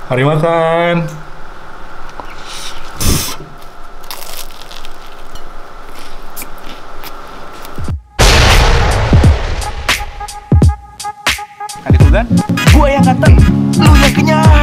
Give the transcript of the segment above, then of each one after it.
Mari makan. Adik lu kan? Gua yang ganteng, lu yang kenyang.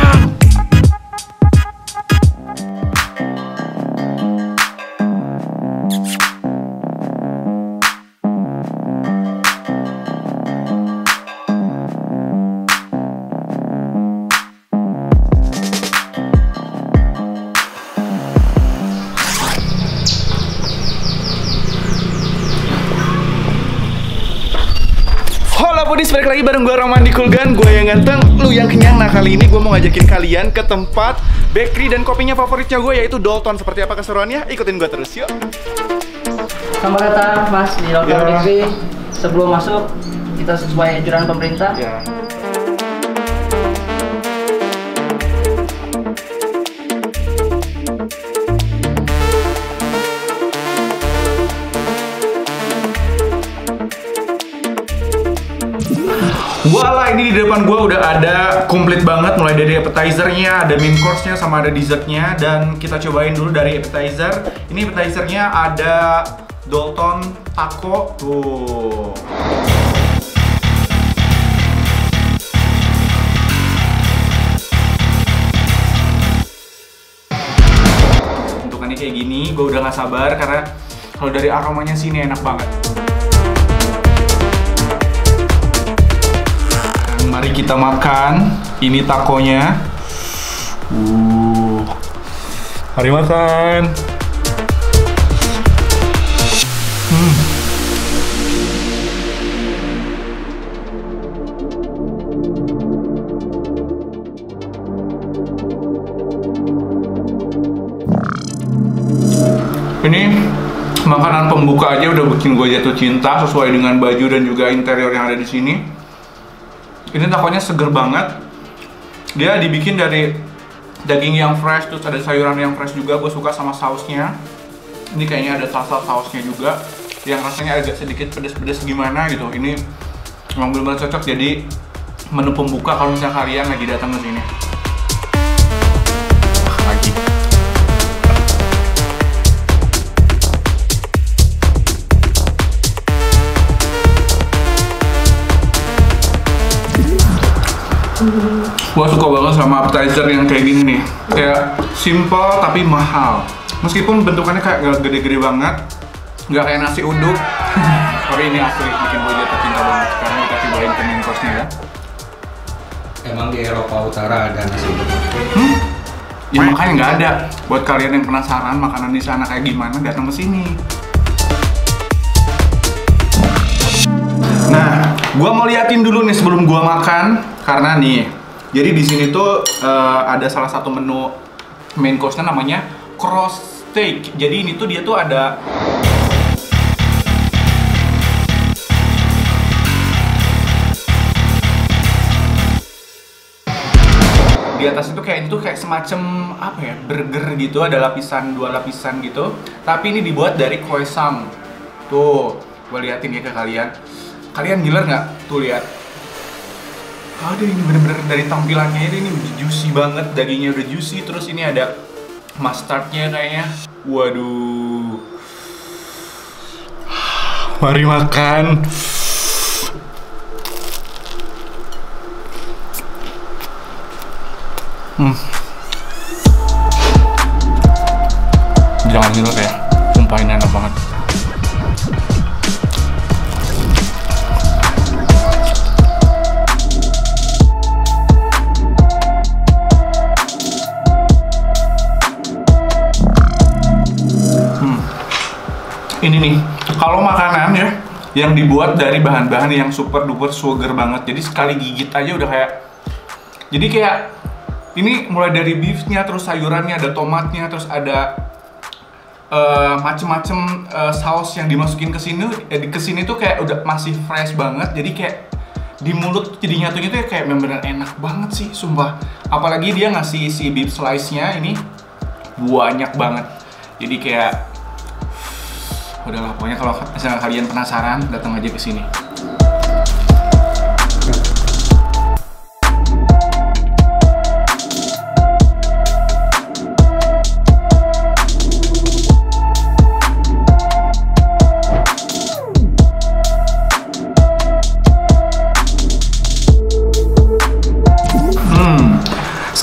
Foodies, balik lagi bareng gue Roman di Kulgan. Gue yang ganteng, lu yang kenyang. Nah kali ini gue mau ngajakin kalian ke tempat bakery dan kopinya favoritnya gue, yaitu Dalton. Seperti apa keseruannya? Ikutin gue terus yuk. Selamat datang Mas di Dalton Bakery. Sebelum masuk, kita sesuai anjuran pemerintah. Wala, ini di depan gue udah ada komplit banget, mulai dari appetizer-nya, ada main course-nya, sama ada dessert-nya. Dan kita cobain dulu dari appetizer. Ini appetizer-nya ada Dalton Taco. Tuh. Bentukannya kayak gini, gue udah gak sabar karena kalau dari aromanya sih ini enak banget. Mari kita makan. Ini takonya. Mari makan. Ini makanan pembuka aja udah bikin gue jatuh cinta, sesuai dengan baju dan juga interior yang ada di sini. Ini takonya seger banget. Dia dibikin dari daging yang fresh, terus ada sayuran yang fresh juga. Gue suka sama sausnya. Ini kayaknya ada salsa sausnya juga, yang rasanya agak sedikit pedes-pedes gimana gitu. Ini memang benar-benar cocok jadi menu pembuka kalau misalnya kalian lagi datang ke sini. Lagi. Gua suka banget sama appetizer yang kayak gini nih. Kayak simple tapi mahal. Meskipun bentukannya kayak gak gede-gede banget, gak kayak nasi uduk. Tapi ini asli bikin gue jatuh cinta banget. Sekarang kita cobain ke main course-nya ya. Emang di Eropa Utara ada nasi uduk? Ya makanya nggak ada. Buat kalian yang penasaran makanan di sana kayak gimana, datang ke sini. Nah, gua mau liatin dulu nih sebelum gua makan, karena nih, jadi di sini tuh ada salah satu menu main course-nya namanya cross steak. Jadi ini tuh dia tuh ada di atas itu kayak semacam apa ya, burger gitu, ada lapisan, 2 lapisan gitu. Tapi ini dibuat dari croissant. Tuh, gua liatin ya ke kalian. Kalian ngiler nggak? Tuh lihat. Aduh, ini bener-bener dari tampilannya ini juicy banget, dagingnya udah juicy, terus ini ada mustardnya kayaknya. Waduh. Mari makan. Jangan ngiler ya, sumpah ini enak banget. Ini nih, kalau makanan ya yang dibuat dari bahan-bahan yang super duper sugar banget, jadi sekali gigit aja udah kayak, jadi kayak ini mulai dari beefnya, terus sayurannya, ada tomatnya, terus ada macem-macem saus yang dimasukin ke sini tuh kayak udah masih fresh banget, jadi kayak di mulut jadi nyatunya tuh kayak bener-bener enak banget sih, sumpah. Apalagi dia ngasih si beef slice-nya ini banyak banget, jadi kayak udahlah, pokoknya kalau misalnya kalian penasaran, datang aja ke sini.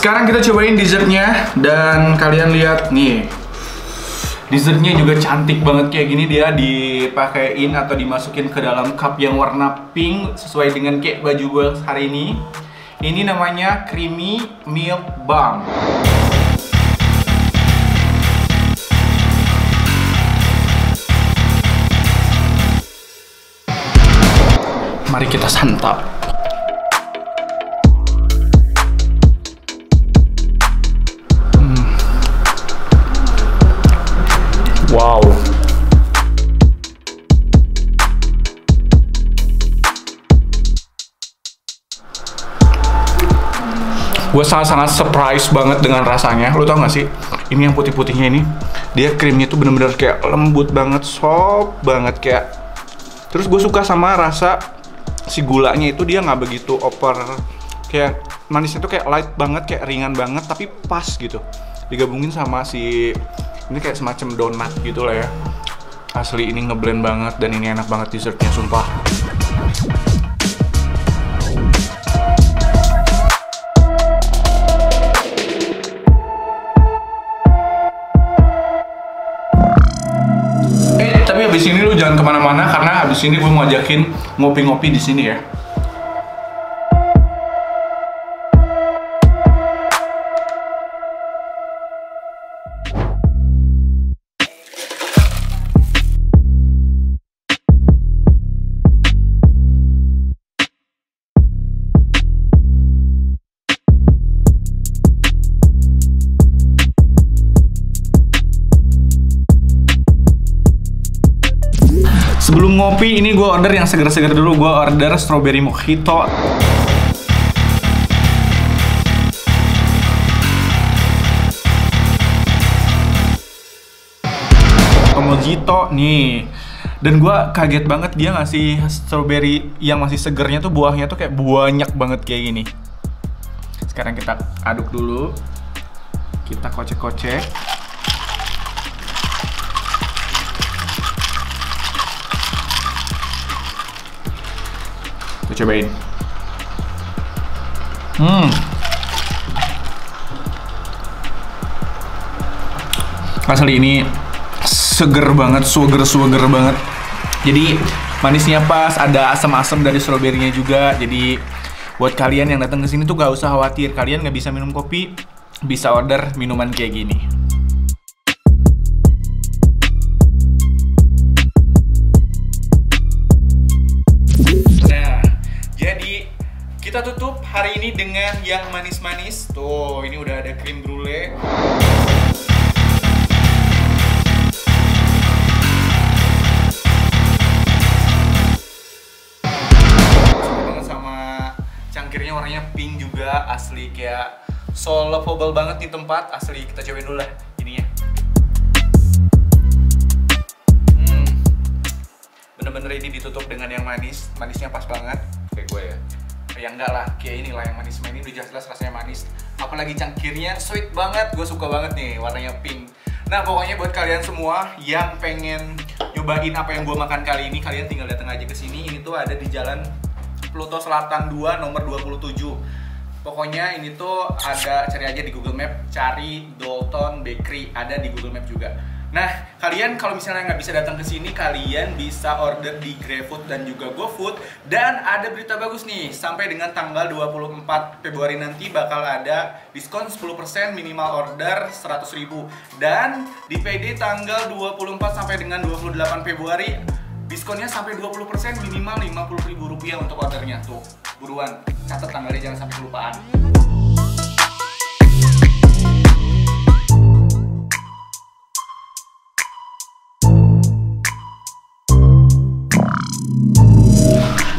Sekarang kita cobain dessertnya dan kalian lihat nih. Dessertnya juga cantik banget kayak gini, dia dipakein atau dimasukin ke dalam cup yang warna pink sesuai dengan kayak baju gue hari ini. Ini namanya Creamy Milk Balm. Mari kita santap. Wow. Gue sangat-sangat surprise banget dengan rasanya. Lo tau gak sih? Ini yang putih-putihnya ini, dia krimnya tuh bener-bener kayak lembut banget, soft banget kayak. Terus gue suka sama rasa si gulanya itu, dia nggak begitu over, kayak manisnya tuh kayak light banget, kayak ringan banget, tapi pas gitu. Digabungin sama si ini kayak semacam donat gitu lah ya. Asli ini ngeblend banget dan ini enak banget dessertnya, sumpah. Tapi habis ini lu jangan kemana-mana karena habis ini gue mau ajakin ngopi-ngopi di sini ya. Sebelum ngopi, ini gue order yang seger-seger dulu. Gue order strawberry mojito. Mojito nih. Dan gue kaget banget dia ngasih strawberry yang masih segernya tuh, buahnya tuh kayak banyak banget kayak gini. Sekarang kita aduk dulu. Kita kocek-kocek. Kita cobain. Asli ini seger banget, suger banget. Jadi manisnya pas, ada asam-asam dari stroberinya juga. Jadi buat kalian yang datang ke sini tuh gak usah khawatir, kalian nggak bisa minum kopi, bisa order minuman kayak gini. Kita tutup hari ini dengan yang manis-manis. Tuh, ini udah ada krim brulee. Suka banget sama cangkirnya, warnanya pink juga. Asli kayak so lovable banget nih tempat. Asli, kita cobain dulu lah ininya. Bener-bener ini ditutup dengan yang manis. Manisnya pas banget. Kayak gue ya. Ya enggak lah, kayak inilah yang manis. Ini udah jelas rasanya manis. Apalagi cangkirnya sweet banget, gue suka banget nih warnanya pink. Nah pokoknya buat kalian semua yang pengen nyobain apa yang gue makan kali ini, kalian tinggal datang aja ke sini. Ini tuh ada di Jalan Pluto Selatan 2 nomor 27. Pokoknya ini tuh ada, cari aja di Google Map, cari Dalton Bakery, ada di Google Map juga. Nah, kalian kalau misalnya nggak bisa datang ke sini, kalian bisa order di GrabFood dan juga GoFood. Dan ada berita bagus nih, sampai dengan tanggal 24 Februari nanti bakal ada diskon 10% minimal order 100.000. Dan di PD tanggal 24 sampai dengan 28 Februari, diskonnya sampai 20% minimal Rp50.000 untuk ordernya. Tuh, buruan, catat tanggalnya jangan sampai kelupaan.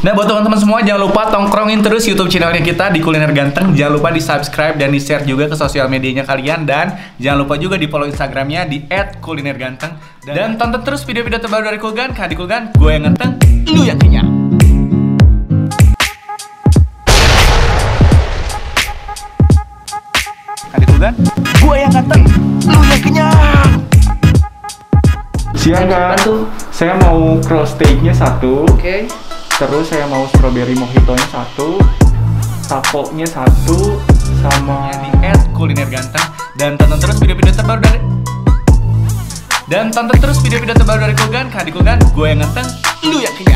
Nah buat teman-teman semua, jangan lupa tongkrongin terus YouTube channelnya kita di Kuliner Ganteng. Jangan lupa di subscribe dan di share juga ke sosial medianya kalian. Dan jangan lupa juga di follow Instagramnya di @kulinerganteng. Dan tonton terus video-video terbaru dari Kulgan. Karena di Kulgan, gue yang ganteng, lu yang kenyang. Karena di Kulgan, gue yang ganteng, lu yang kenyang. Siang kan, saya mau cross steaknya 1. Oke. Terus saya mau strawberry mojito-nya 1, taco-nya 1, sama di @kulinerganteng dan tonton terus video-video terbaru dari Kulgan, karena di Kulgan gue yang ganteng, lu yang kenyang.